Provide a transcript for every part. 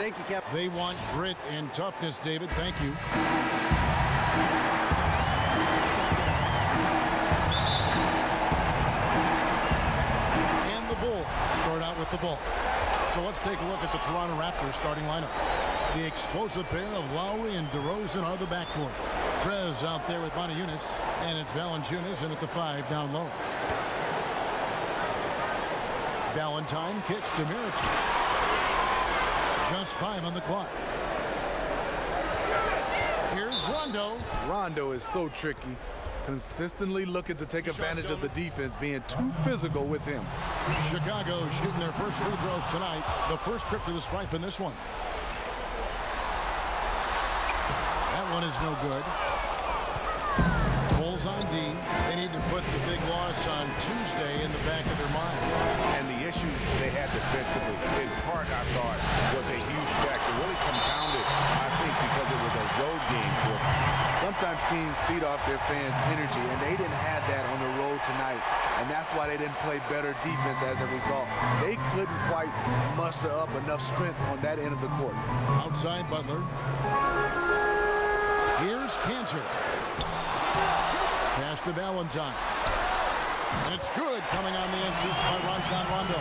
Thank you, Captain. They want grit and toughness, David. Thank you. And the Bulls start out with the ball. So let's take a look at the Toronto Raptors starting lineup. The explosive pair of Lowry and DeRozan are the backcourt. Prez out there with Montejunas, and it's Valanciunas in at the 5 down low. Valentine kicks to Mirotic. Just 5 on the clock. Here's Rondo. Rondo is so tricky. Consistently looking to take advantage of the defense being too physical with him. Chicago shooting their first free throws tonight. The first trip to the stripe in this one. That one is no good. Bulls on D. They need to put the big loss on Tuesday in the back of their mind. And the issues they had defensively, in part, I thought, was a huge factor. Really compounded, I think, because it was a road game for them. Sometimes teams feed off their fans' energy, and they didn't have that on the road tonight. And that's why they didn't play better defense as a result. They couldn't quite muster up enough strength on that end of the court. Outside Butler. Here's Cantor. Pass to Valentine. It's good, coming on the assist by Rajon Rondo.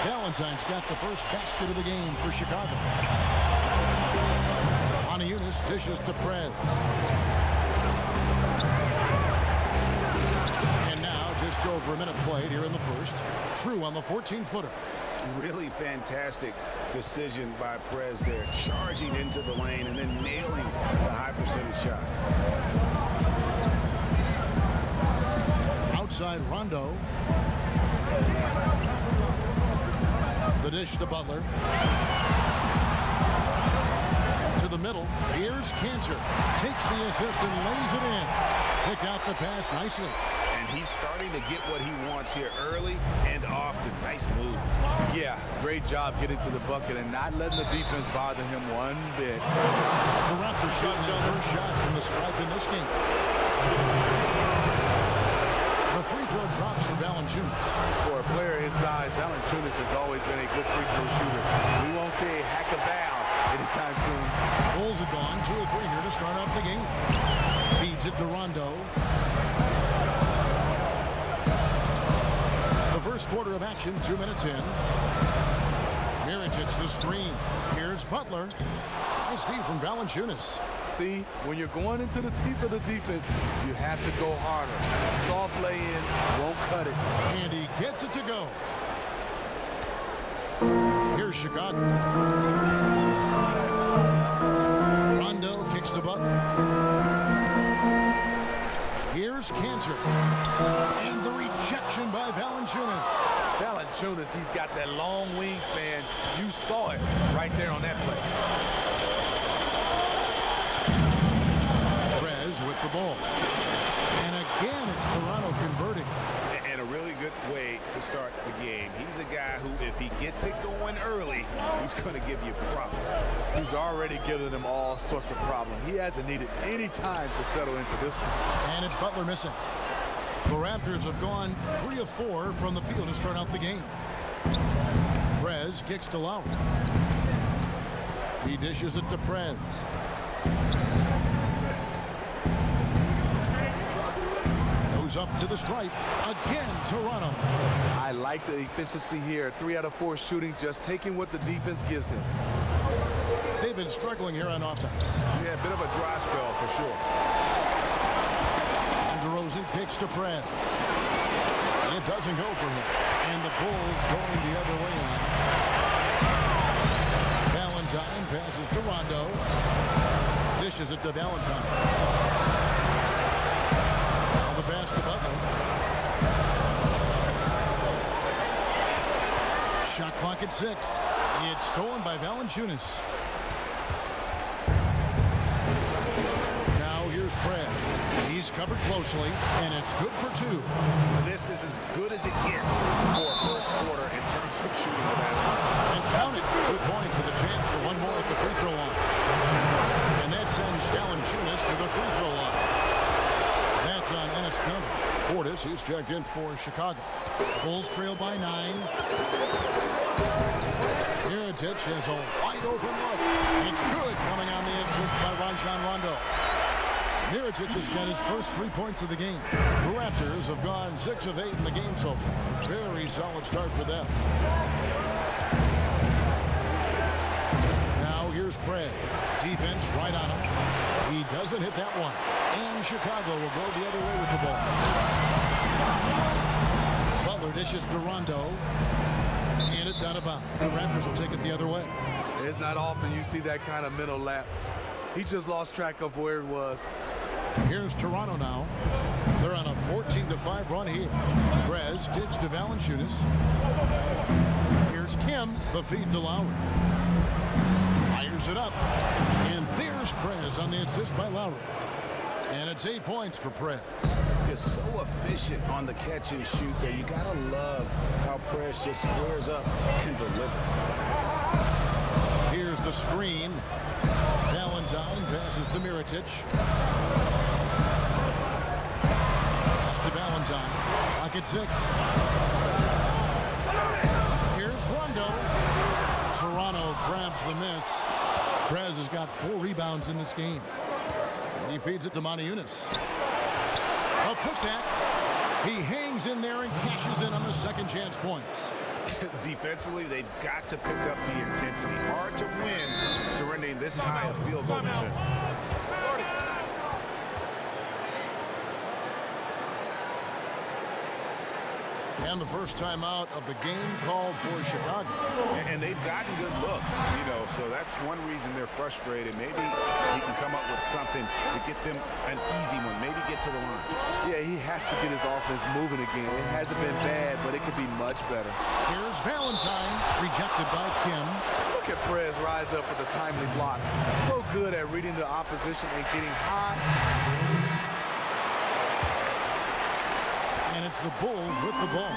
Valentine's got the first basket of the game for Chicago. Montejunas dishes to Prez. And now just over a minute played here in the first. True on the 14-footer. Really fantastic decision by Prez there, charging into the lane and then nailing the high percentage shot. Outside Rondo. The dish to Butler. To the middle. Here's Cantor. Takes the assist and lays it in. Pick out the pass nicely. And he's starting to get what he wants here early and often. Nice move. Yeah, great job getting to the bucket and not letting the defense bother him one bit. The Raptors shooting their first shot from the stripe in this game. The free throw drops for Valanciunas. For a player his size, Valanciunas has always been a good free throw shooter. We won't see a hack of Val anytime soon. Bulls have gone 2 of 3 here to start out the game. Feeds it to Rondo. The first quarter of action, 2 minutes in. Mirotic the screen. Here's Butler. Nice steal from Valanciunas. See, when you're going into the teeth of the defense, you have to go harder. Soft lay-in won't cut it. And he gets it to go. Here's Chicago. Rondo kicks to Butler. Here's Cantor. And the rejection by Valanciunas. Valanciunas, he's got that long wingspan. You saw it right there on that play. With the ball. And again, it's Toronto converting. And a really good way to start the game. He's a guy who, if he gets it going early, he's going to give you problems. He's already given them all sorts of problems. He hasn't needed any time to settle into this one. And it's Butler missing. The Raptors have gone 3 of 4 from the field to start out the game. Prez kicks to Lowry. He dishes it to Prez. Up to the stripe. Again, Toronto. I like the efficiency here. 3 out of 4 shooting, just taking what the defense gives him. They've been struggling here on offense. Yeah, a bit of a dry spell for sure. And DeRozan kicks to Prez. It doesn't go for him. And the Bulls going the other way on. Valentine passes to Rondo. Dishes it to Valentine. The pass to Butler. Shot clock at 6. It's stolen by Valanciunas. Now here's Prez. He's covered closely, and it's good for 2. This is as good as it gets for a first quarter in terms of shooting the basketball. And count it. 2 points with a chance for one more at the free throw line. And that sends Valanciunas to the free throw line. That's on Enes Kanter. Portis, he's checked in for Chicago. Bulls trail by 9. Mirotic has a wide open look. It's good, coming on the assist by Rajon Rondo. Mirotic has got his first 3 points of the game. The Raptors have gone 6 of 8 in the game so far. Very solid start for them. Now here's Prez. Defense right on him. He doesn't hit that one. And Chicago will go the other way with the ball. Butler dishes to Rondo. And it's out of bounds. The Raptors will take it the other way. It's not often you see that kind of mental lapse. He just lost track of where it was. Here's Toronto now. They're on a 14-5 run here. Prez kicks to Valanciunas. Here's Kim. The feed to Lowry. Fires it up. And there's Prez on the assist by Lowry. And it's 8 points for Prez. Just so efficient on the catch and shoot there. You gotta love how Prez just squares up and delivers. Here's the screen. Valentine passes to Mirotic. Pass to Valentine. Lock at 6. Here's Rondo. Toronto grabs the miss. Prez has got 4 rebounds in this game. He feeds it to Montejunas. A putback. He hangs in there and cashes in on the second chance points. Defensively, they've got to pick up the intensity. Hard to win surrendering this high a field goal percentage. And the first time out of the game called for Chicago. And they've gotten good looks, you know, so that's one reason they're frustrated. Maybe he can come up with something to get them an easy one, maybe get to the line. Yeah, he has to get his offense moving again. It hasn't been bad, but it could be much better. Here's Valentine, rejected by Kim. Look at Prez rise up for the timely block. So good at reading the opposition and getting high. And it's the Bulls with the ball.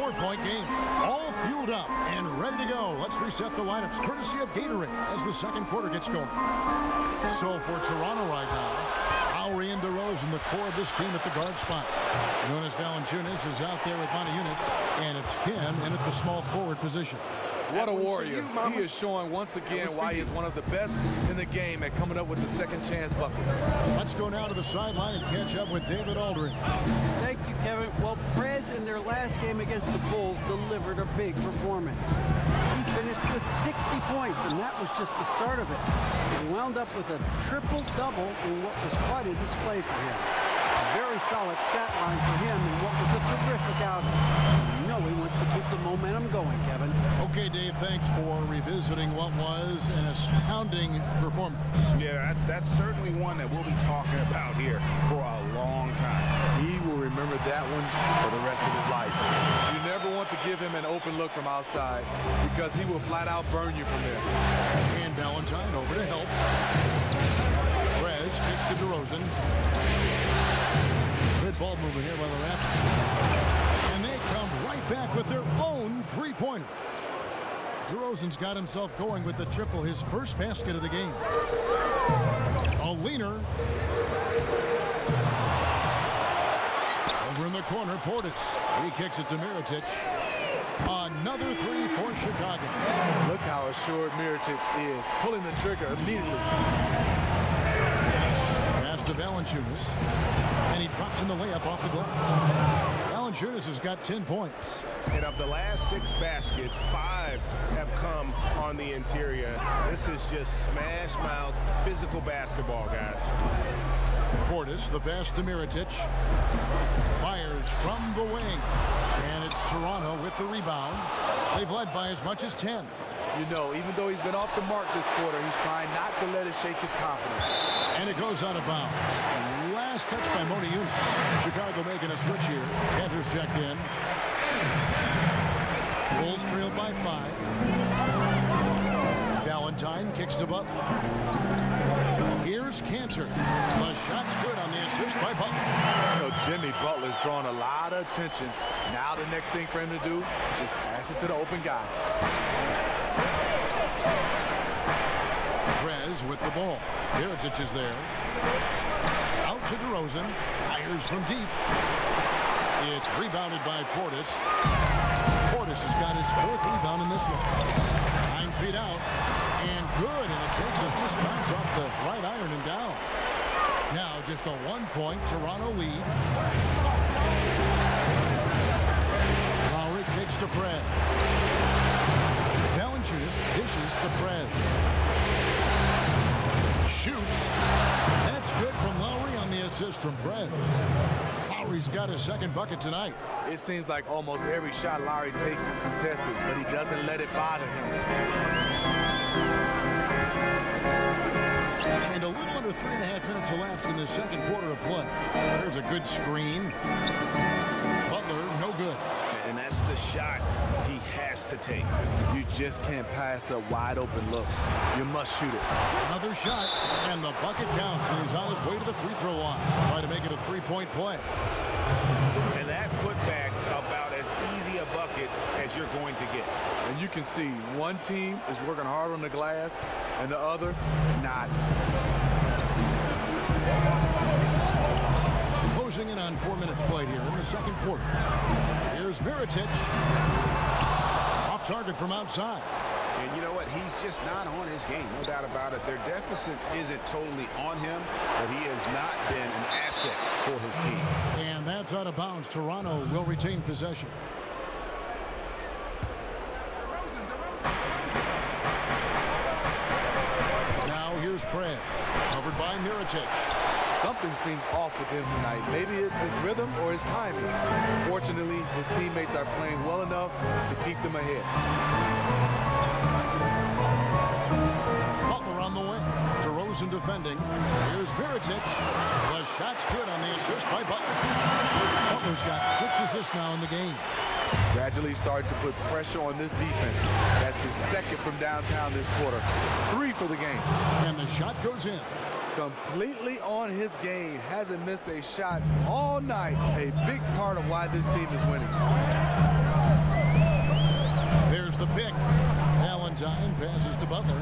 4-point game. All fueled up and ready to go. Let's reset the lineups courtesy of Gatorade as the second quarter gets going. So for Toronto right now, Lowry and DeRozan, the core of this team at the guard spots. Jonas Valanciunas is out there with Montejunas, and it's Kim in at the small forward position. What a warrior. He is showing once again why he is one of the best in the game at coming up with the second chance buckets. Let's go now to the sideline and catch up with David Aldridge. Thank you, Kevin. Well, Prez in their last game against the Bulls delivered a big performance. He finished with 60 points, and that was just the start of it. He wound up with a triple-double in what was quite a display for him. A very solid stat line for him in what was a terrific outing. He wants to keep the momentum going, Kevin. Okay, Dave, thanks for revisiting what was an astounding performance. Yeah, that's certainly one that we'll be talking about here for a long time. He will remember that one for the rest of his life. You never want to give him an open look from outside because he will flat out burn you from there. And Valentine over to help. Prez kicks to DeRozan. Good ball movement here by the Raptors. And they come right back with their own three-pointer. DeRozan's got himself going with the triple, his first basket of the game. A leaner. Over in the corner, Portis. He kicks it to Mirotic. Another three for Chicago. Look how assured Mirotic is, pulling the trigger immediately. Pass to Valanciunas. And he drops in the layup off the glass. Valanciunas has got 10 points. And of the last 6 baskets, 5 have come on the interior. This is just smash mouth physical basketball, guys. Portis, the pass to Mirotic. Fires from the wing. And it's Toronto with the rebound. They've led by as much as 10. You know, even though he's been off the mark this quarter, he's trying not to let it shake his confidence. And it goes out of bounds. Last touch by Montejunas. Chicago making a switch here. Panthers checked in. Bulls trailed by 5. Valentine kicks to Butler. Here's Cantor. The shot's good on the assist by Butler. You know, Jimmy Butler's drawing a lot of attention. Now the next thing for him to do is just pass it to the open guy. Prez with the ball. Mirotic is there. Out to DeRozan. Fires from deep. It's rebounded by Portis. Portis has got his 4th rebound in this one. 9 feet out. And good. And it takes a nice bounce off the right iron and down. Now just a 1-point Toronto lead. Lowry kicks to Prez. Valanciunas dishes to Prez. Shoots. That's good from Lowry on the assist from Prez. Lowry's got his 2nd bucket tonight. It seems like almost every shot Lowry takes is contested, but he doesn't let it bother him. And a little under 3.5 minutes elapsed in the 2nd quarter of play. There's a good screen. Butler, no good. And that's the shot he has to take. You just can't pass up wide open looks. You must shoot it. Another shot, and the bucket counts, and he's on his way to the free throw line. Try to make it a 3-point play. And that putback about as easy a bucket as you're going to get. And you can see one team is working hard on the glass, and the other not. Closing in on 4 minutes played here in the 2nd quarter. Here's Mirotic. Off target from outside. And you know what? He's just not on his game, no doubt about it. Their deficit isn't totally on him, but he has not been an asset for his team. And that's out of bounds. Toronto will retain possession. Now here's Prez, covered by Mirotic. Something seems off with him tonight. Maybe it's his rhythm or his timing. Fortunately, his teammates are playing well enough to keep them ahead. Butler on the wing. DeRozan defending. Here's Mirotic. The shot's good on the assist by Butler. Butler's got 6 assists now in the game. Gradually starting to put pressure on this defense. That's his 2nd from downtown this quarter. 3 for the game. And the shot goes in. Completely on his game. Hasn't missed a shot all night. A big part of why this team is winning. There's the pick. Valentine passes to Butler.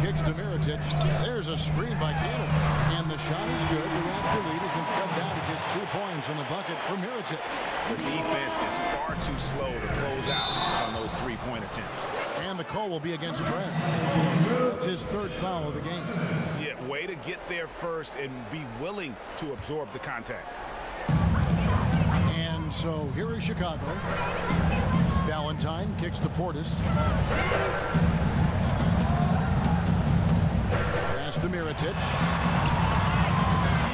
Kicks to Mirotic. There's a screen by Cannon. And the shot is good. The Raptor lead has been cut down to just 2 points in the bucket for Mirotic. The defense is far too slow to close out on those 3-point attempts. And the call will be against Prez. That's his 3rd foul of the game. Yeah, way to get there first and be willing to absorb the contact. And so here is Chicago. Valentine kicks to Portis. Pass to Mirotic.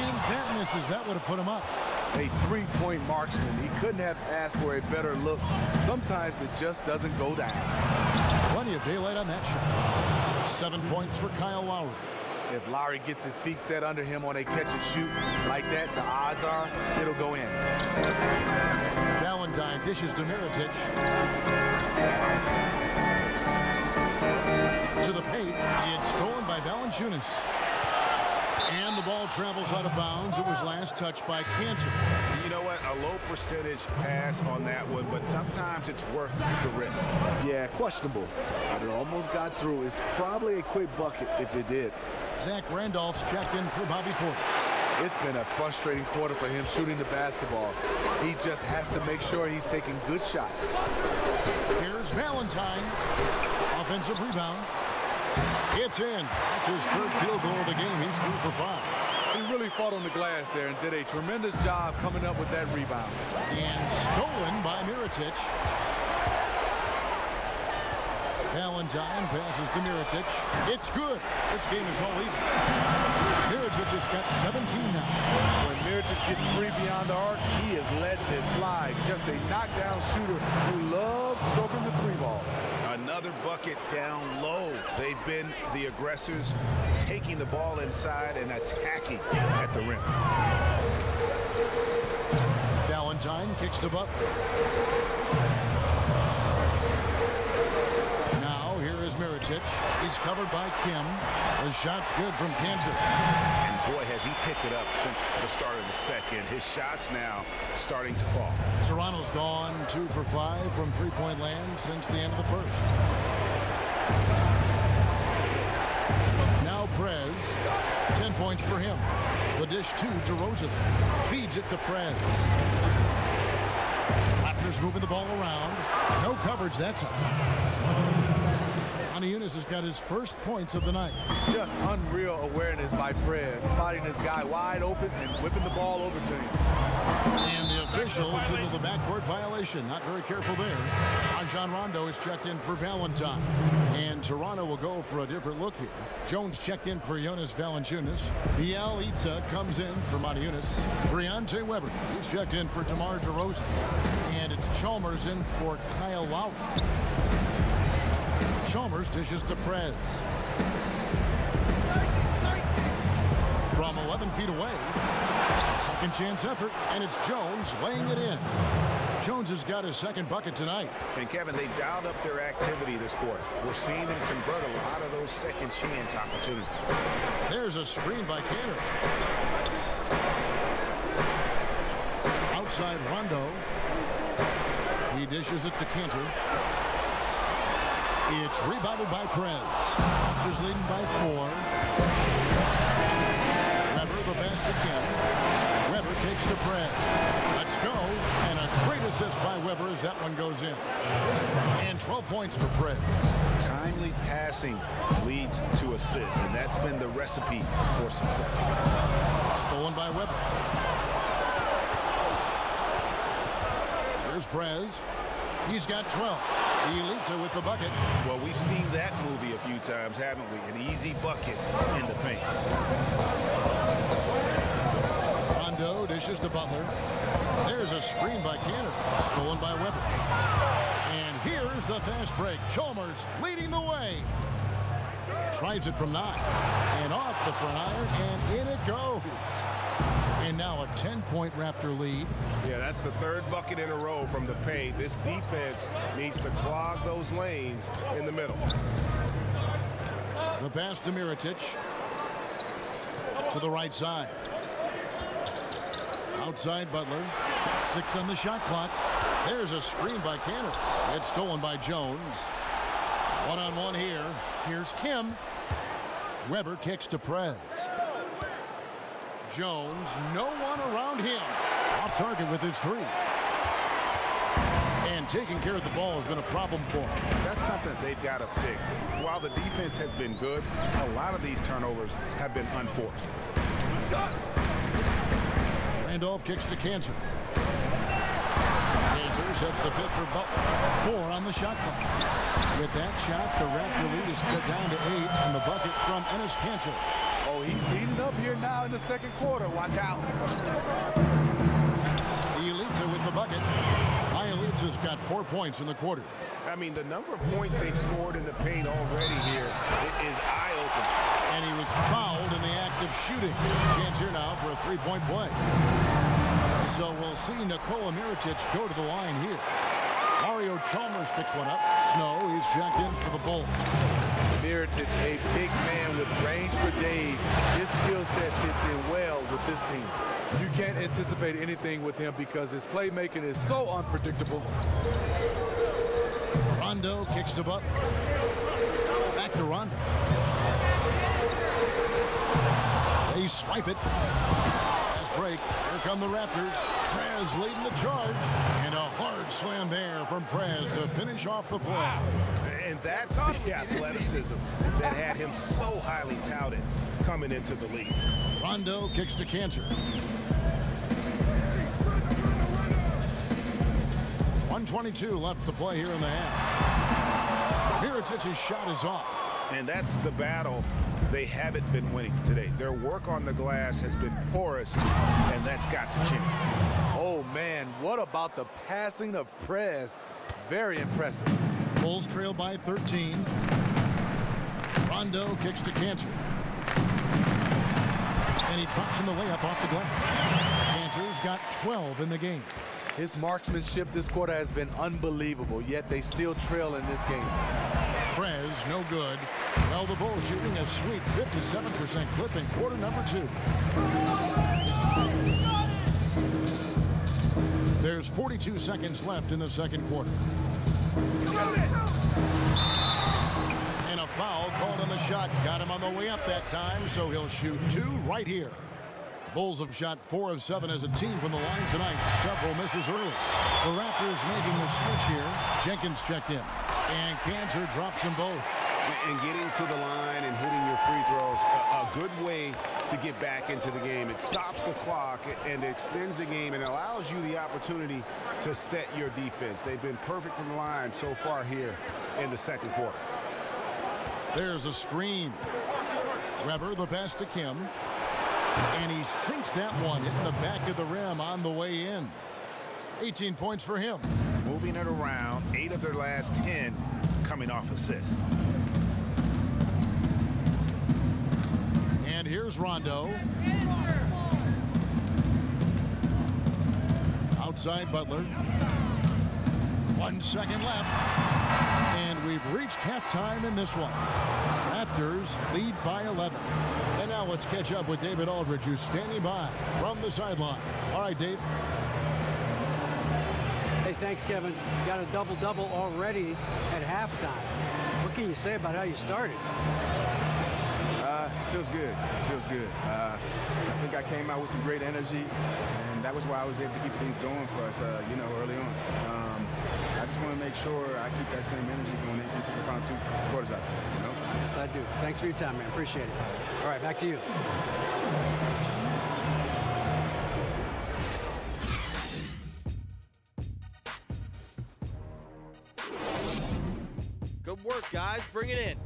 And that misses. That would have put him up. A 3-point marksman. He couldn't have asked for a better look. Sometimes it just doesn't go down. Plenty of daylight on that shot. 7 points for Kyle Lowry. If Lowry gets his feet set under him on a catch and shoot like that, the odds are it'll go in. Valentine dishes to Mirotic. To the paint. It's stolen by Valanciunas. And the ball travels out of bounds. It was last touched by Cantor. You know what? A low percentage pass on that one, but sometimes it's worth the risk. Yeah, questionable. But it almost got through. It's probably a quick bucket if it did. Zach Randolph's checked in for Bobby Portis. It's been a frustrating quarter for him shooting the basketball. He just has to make sure he's taking good shots. Here's Valentine. Offensive rebound. It's in. That's his 3rd field goal of the game. He's 3 for 5. He really fought on the glass there and did a tremendous job coming up with that rebound. And stolen by Mirotic. Valentine passes to Mirotic. It's good. This game is all even. Mirotic has got 17 now. When Mirotic gets free beyond the arc, he is letting it fly. Just a knockdown shooter who loves stroking the 3-ball. Another bucket down low. They've been the aggressors, taking the ball inside and attacking at the rim. Valentine kicks to Butler. Now here is Mirotic. He's covered by Kim. The shot's good from Cantor. And boy, has he picked it up since the start of the 2nd. His shots now starting to fall. Toronto's gone 2 for 5 from 3-point land since the end of the 1st. Now Prez, 10 points for him. The dish to DeRozan. Feeds it to Prez. Raptors moving the ball around. No coverage that time. Yunus has got his first points of the night. Just unreal awareness by Prez, spotting this guy wide open and whipping the ball over to him. And the officials signal the backcourt violation. Not very careful there. Rajon Rondo is checked in for Valentine. And Toronto will go for a different look here. Jones checked in for Jonas Valanciunas. Bielitsa comes in for Yunus. Briante Weber is checked in for DeMar DeRozan. And it's Chalmers in for Kyle Lowry. Chalmers dishes to Prez. From 11 feet away, second chance effort, and it's Jones laying it in. Jones has got his second bucket tonight. And Kevin, they dialed up their activity this quarter. We're seeing them convert a lot of those second chance opportunities. There's a screen by Cantor. Outside Rondo. He dishes it to Cantor. It's rebounded by Prez. Raptors leading by 4. Weber the pass to Kim. Weber kicks to Prez. Let's go. And a great assist by Weber as that one goes in. And 12 points for Prez. Timely passing leads to assists, and that's been the recipe for success. Stolen by Weber. Here's Prez. He's got 12. Bielitsa with the bucket. Well, we've seen that movie a few times, haven't we? An easy bucket in the paint. Rondo dishes to Butler. There's a screen by Cantor. Stolen by Weber. And here's the fast break. Chalmers leading the way. Tries it from 9. And off the front iron, and in it goes. And now a 10-point Raptor lead. Yeah, that's the third bucket in a row from the paint. This defense needs to clog those lanes in the middle. The pass to Mirotic. To the right side. Outside Butler. 6 on the shot clock. There's a screen by Cantor. It's stolen by Jones. One-on-one here. Here's Kim. Weber kicks to Prez. Jones, no one around him. Off target with his 3. And taking care of the ball has been a problem for him. That's something they've got to fix. While the defense has been good, a lot of these turnovers have been unforced. Randolph kicks to Cantor. Cantor sets the pick for Butler. 4 on the shot clock. With that shot, the Raptor lead is cut down to 8 on the bucket from Enes Kanter. Oh, he's heating up here now in the second quarter. Watch out. Bielitsa with the bucket. Bielitsa's got 4 points in the quarter. I mean, the number of points they've scored in the paint already here is eye-opening. And he was fouled in the act of shooting. Chance here now for a 3-point play. So we'll see Nikola Mirotic go to the line here. Mario Chalmers picks one up. Snow, he's checked in for the Bulls. Mirotic, a big man with range for days. His skill set fits in well with this team. You can't anticipate anything with him because his playmaking is so unpredictable. Rondo kicks to Butler. Back to Rondo. They swipe it. Fast break. Here come the Raptors. Prez leading the charge. And a hard slam there from Prez to finish off the play. And that's the athleticism that had him so highly touted coming into the league. Rondo kicks to Cantor. 1:22 left to play here in the half. Mirotic's shot is off. And that's the battle they haven't been winning today. Their work on the glass has been porous, and that's got to change. Oh, man, what about the passing of Prez? Very impressive. Bulls trail by 13. Rondo kicks to Cantor. And he drops in the layup off the glass. Cantor's got 12 in the game. His marksmanship this quarter has been unbelievable, yet they still trail in this game. Prez, no good. Well, the Bulls shooting a sweet 57% clip in quarter number 2. There's 42 seconds left in the second quarter. And a foul called on the shot. Got him on the way up that time, so he'll shoot 2 right here. Bulls have shot 4 of 7 as a team from the line tonight. Several misses early. The Raptors making a switch here. Jenkins checked in. And Cantor drops them both. And getting to the line and hitting your free throws, a good way to get back into the game. It stops the clock and extends the game and allows you the opportunity to set your defense. They've been perfect from the line so far here in the second quarter. There's a screen. Weber, the pass to Kim. And he sinks that one, hitting the back of the rim on the way in. 18 points for him. Moving it around, 8 of their last 10 coming off assists. And here's Rondo. Outside Butler. 1 second left. And we've reached halftime in this one. Raptors lead by 11. And now let's catch up with David Aldridge, who's standing by from the sideline. All right, Dave. Hey, thanks, Kevin. Got a double-double already at halftime. What can you say about how you started? Feels good. Feels good. I think I came out with some great energy, and that was why I was able to keep things going for us, early on. I just want to make sure I keep that same energy going into the final 2 quarters out there, Yes, I do. Thanks for your time, man. Appreciate it. All right, back to you. Good work, guys. Bring it in.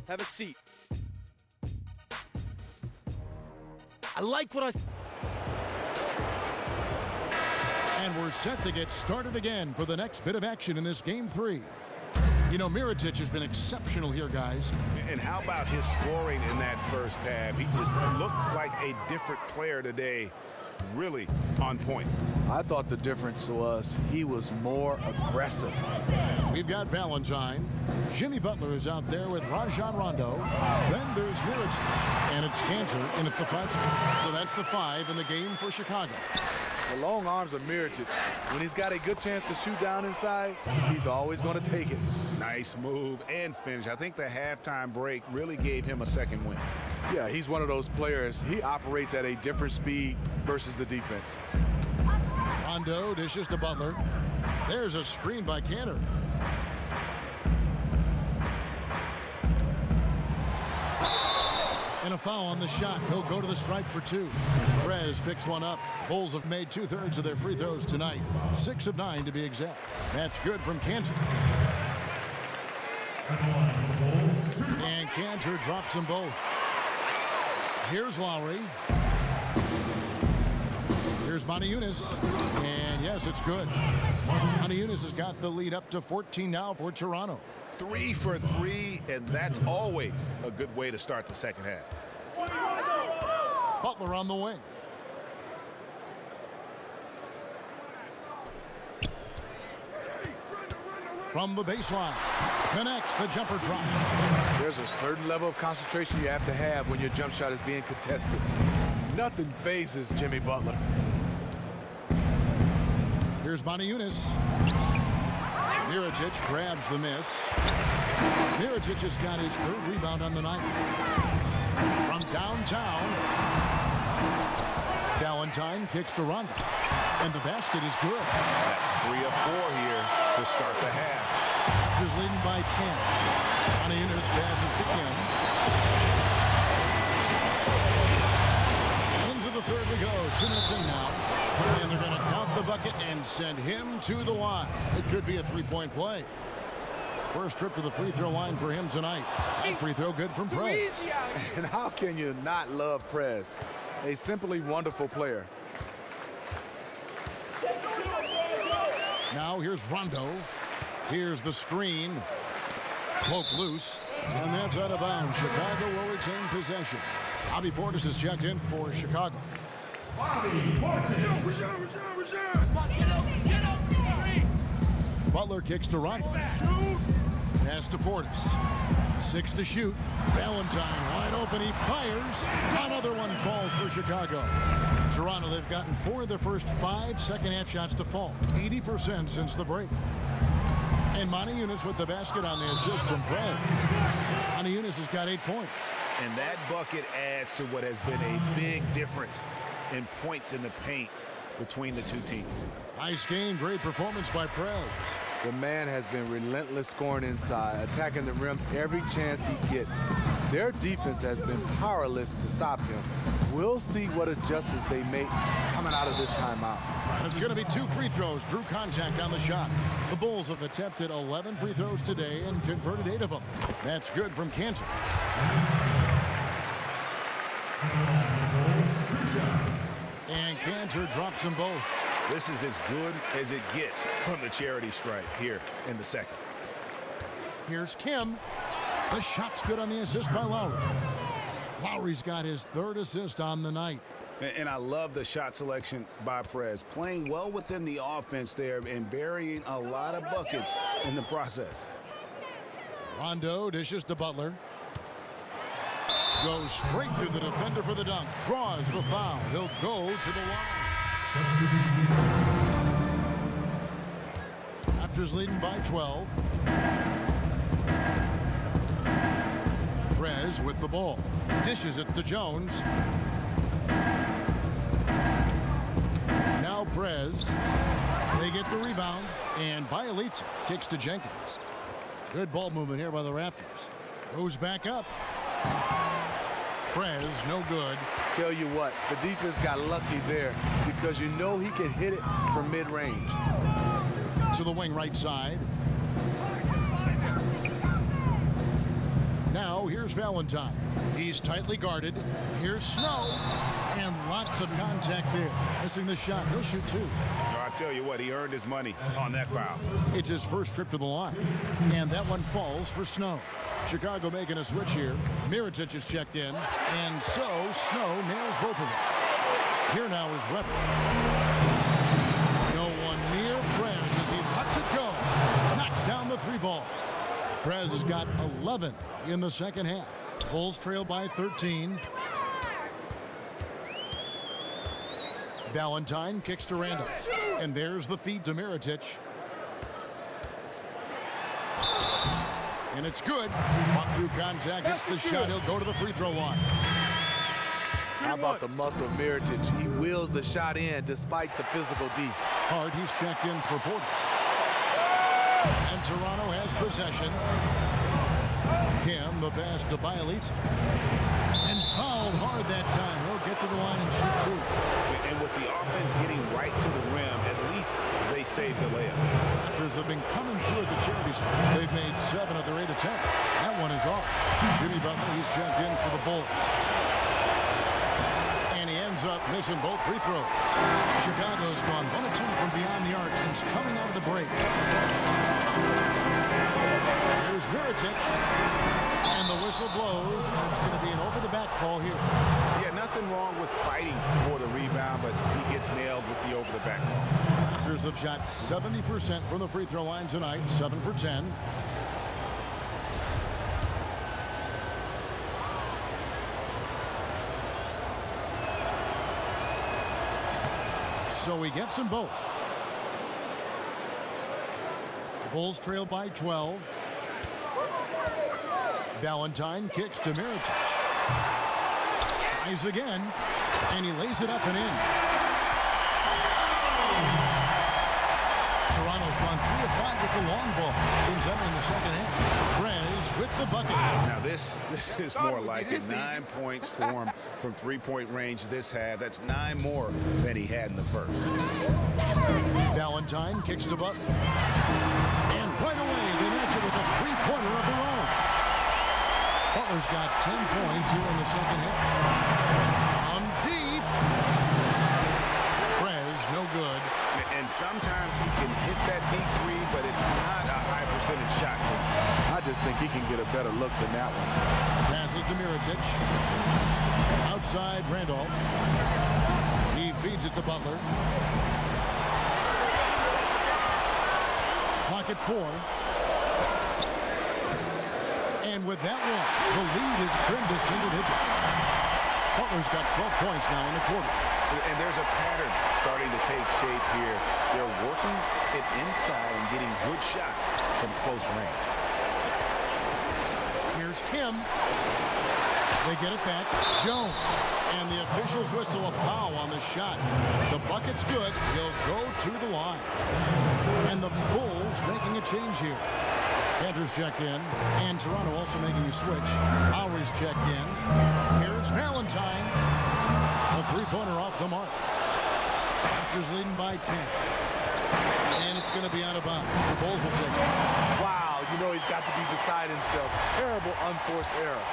Have a seat. I like what I... And we're set to get started again for the next bit of action in this game 3. You know, Mirotic has been exceptional here, guys. And how about his scoring in that first half? He just looked like a different player today. Really on point. I thought the difference was he was more aggressive. We've got Valentine. Jimmy Butler is out there with Rajon Rondo. Then there's Mirotic. And it's Cantor in at the 5 spot. So that's the 5 in the game for Chicago. The long arms of Mirotic, when he's got a good chance to shoot down inside, he's always going to take it. Nice move and finish. I think the halftime break really gave him a second win. Yeah, he's one of those players. He operates at a different speed versus the defense. Rondo dishes to Butler. There's a screen by Cantor. And a foul on the shot. He'll go to the stripe for 2. Perez picks one up. Bulls have made 2/3 of their free throws tonight. 6 of 9 to be exact. That's good from Cantor. And Cantor drops them both. Here's Lowry. Here's Moniunas. And yes, it's good. Moniunas has got the lead up to 14 now for Toronto. 3 for 3, and that's always a good way to start the second half. Butler on the wing. From the baseline. Connects, the jumper drops. There's a certain level of concentration you have to have when your jump shot is being contested. Nothing phases Jimmy Butler. Here's Moniunas. Mirotic grabs the miss. Mirotic has got his 3rd rebound on the night. From downtown, Valentine kicks to Rondo. And the basket is good. That's 3 of 4 here to start the half. Raptors leading by 10. Moniunas passes to Kim. Into the 3rd we go. 2 minutes in now. And they're going to count the bucket and send him to the line. It could be a 3-point play. First trip to the free throw line for him tonight. And free throw good from Prez. And how can you not love Prez? A simply wonderful player. Now here's Rondo. Here's the screen. Poke loose. And that's out of bounds. Chicago will retain possession. Bobby Portis is checked in for Chicago. Butler kicks to Rondo. Pass to Portis. 6 to shoot. Valentine wide open. He fires. Another one falls for Chicago. Toronto, they've gotten 4 of their first 5 second-half shots to fall. 80% since the break. And Moniunas with the basket on the assist from Prez. Moniunas has got 8 points. And that bucket adds to what has been a big difference in points in the paint between the two teams. Nice game. Great performance by Prez. The man has been relentless scoring inside, attacking the rim every chance he gets. Their defense has been powerless to stop him. We'll see what adjustments they make coming out of this timeout. And it's going to be 2 free throws. Drew contact on the shot. The Bulls have attempted 11 free throws today and converted 8 of them. That's good from Cantor. And Cantor drops them both. This is as good as it gets from the charity stripe here in the second. Here's Kim. The shot's good on the assist by Lowry. Lowry's got his 3rd assist on the night. And I love the shot selection by Prez. Playing well within the offense there and burying a lot of buckets in the process. Rondo dishes to Butler. Goes straight through the defender for the dunk. Draws the foul. He'll go to the line. Raptors leading by 12. Prez with the ball. Dishes it to Jones. Now Prez. They get the rebound. And Bielitsa kicks to Jenkins. Good ball movement here by the Raptors. Goes back up. Prez, no good. Tell you what, the defense got lucky there because you know he can hit it from mid-range. To the wing right side. Now here's Valentine. He's tightly guarded. Here's Snow. And lots of contact there. Missing the shot. He'll shoot 2. I tell you what, he earned his money on that foul. It's his first trip to the line. And that one falls for Snow. Chicago making a switch here. Mirotic is checked in. And so Snow nails both of them. Here now is Weber. No one near Prez as he lets it go. Knocks down the 3-ball. Prez has got 11 in the second half. Bulls trail by 13. Valentine kicks to Randall. And there's the feed to Mirotic. And it's good. Fought through contact. Gets the shot. He'll go to the free throw line. How about the muscle of Mirotic? He wheels the shot in despite the physical D. Hard, he's checked in for Portis. And Toronto has possession. Kim, the pass to Bielitsa. And fouled hard that time. He'll get to the line and shoot 2. And with the offense getting right to the rim, at least they saved the layup. Raptors have been coming through at the charity stripe. They've made 7 of their 8 attempts. That one is off. Jimmy Butler, he's checked in for the Bulls. And he ends up missing both free throws. Chicago's gone 1 of 2 from beyond the arc since coming out of the break. Here's Mirotic. And the whistle blows, and it's going to be an over-the-back call here. Yeah, nothing wrong with fighting for the rebound, but he gets nailed with the over-the-back call. Raptors have shot 70% from the free throw line tonight, 7 for 10. So he gets them both. Bulls trail by 12. Valentine kicks to Mirotic. Tries again, and he lays it up and in. Toronto's gone 3 of 5 with the long ball since entering the second half. Prez with the bucket. Now this is more like it. 9 points for him from 3-point range this half. That's 9 more than he had in the first. Valentine kicks to Butler. And right away they match it with a 3-pointer of their own. Butler's got 10 points here in the second half. On deep. Prez, no good. And sometimes he can hit that deep 3, but it's not a high percentage shot for him. I just think he can get a better look than that one. Passes to Mirotic. Outside Randolph. He feeds it to Butler. Clock at 4. And with that one, the lead is trimmed to single digits. Butler's got 12 points now in the quarter. And there's a pattern starting to take shape here. They're working it inside and getting good shots from close range. Here's Kim. They get it back. Jones. And the officials whistle a foul on the shot. The bucket's good. He'll go to the line. And the Bulls making a change here. Panthers checked in. And Toronto also making a switch. Lowry's checked in. Here's Valentine. A three-pointer off the mark. Raptors leading by 10. And it's going to be out of bounds. The Bulls will take it. Wow, you know he's got to be beside himself. Terrible unforced error.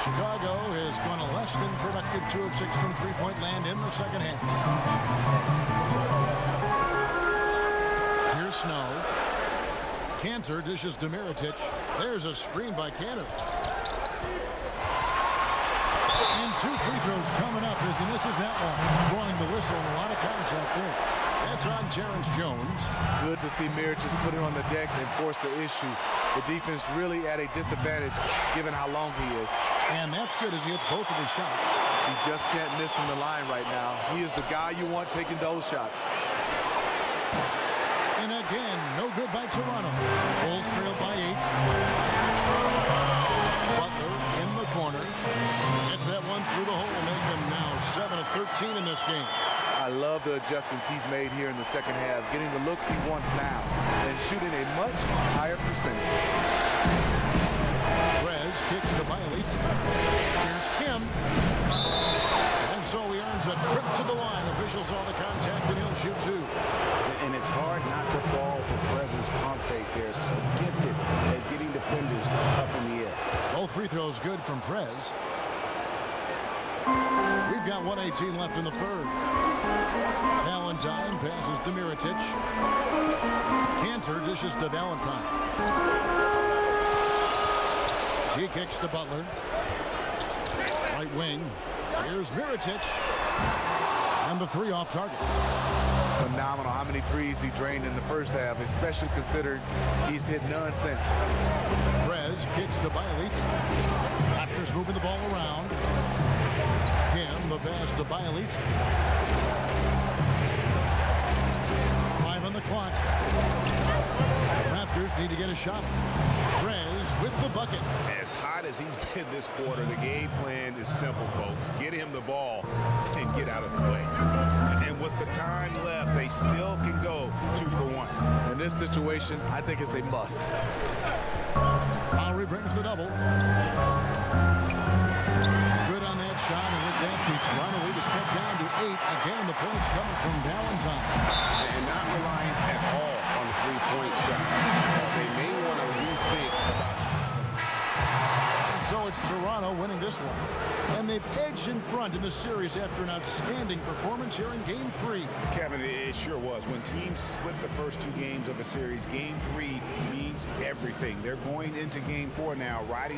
Chicago has gone a less than productive 2 of 6 from three-point land in the second half. Here's Snow. Cantor dishes to Mirotic. There's a screen by Cantor. And 2 free throws coming up as he misses that one. Drawing the whistle and a lot of contact there. That's on Terrence Jones. Good to see Mirotic put it on the deck and force the issue. The defense really at a disadvantage given how long he is. And that's good as he hits both of his shots. He just can't miss from the line right now. He is the guy you want taking those shots. And again, no good by Toronto. Bulls trail by 8. Butler in the corner. Gets that one through the hole, make him now 7 of 13 in this game. I love the adjustments he's made here in the second half, getting the looks he wants now and shooting a much higher percentage. Perez kicks to Violate. Here's Kim. And so he earns a trip to the line. Officials saw the contact and he'll shoot 2. And it's hard not to fall for Perez's pump fake. They're so gifted at getting defenders up in the air. Both free throws good from Perez. We've got 1:18 left in the third. Valentine passes to Mirotic. Cantor dishes to Valentine. He kicks to Butler. Right wing. Here's Mirotic. And the 3 off target. Phenomenal how many threes he drained in the first half, especially considered he's hit none since. Perez kicks to Violate. Raptors moving the ball around. Kim, the pass to Violate. 5 on the clock. The Raptors need to get a shot. Perez with the bucket. As hot as he's been this quarter, the game plan is simple, folks. Get him the ball and get out of the way. And with the time left, they still can go 2 for 1. In this situation, I think it's a must. Lowry brings the double. Good on that shot, and with that, the Toronto lead is cut down to 8. Again, the points coming from Valentine. And not relying at all on the three-point shot. They may want to rethink about it. So it's Toronto winning this one. And they've edged in front in the series after an outstanding performance here in Game 3. Kevin, it sure was. When teams split the first 2 games of a series, Game 3 means everything. They're going into Game 4 now riding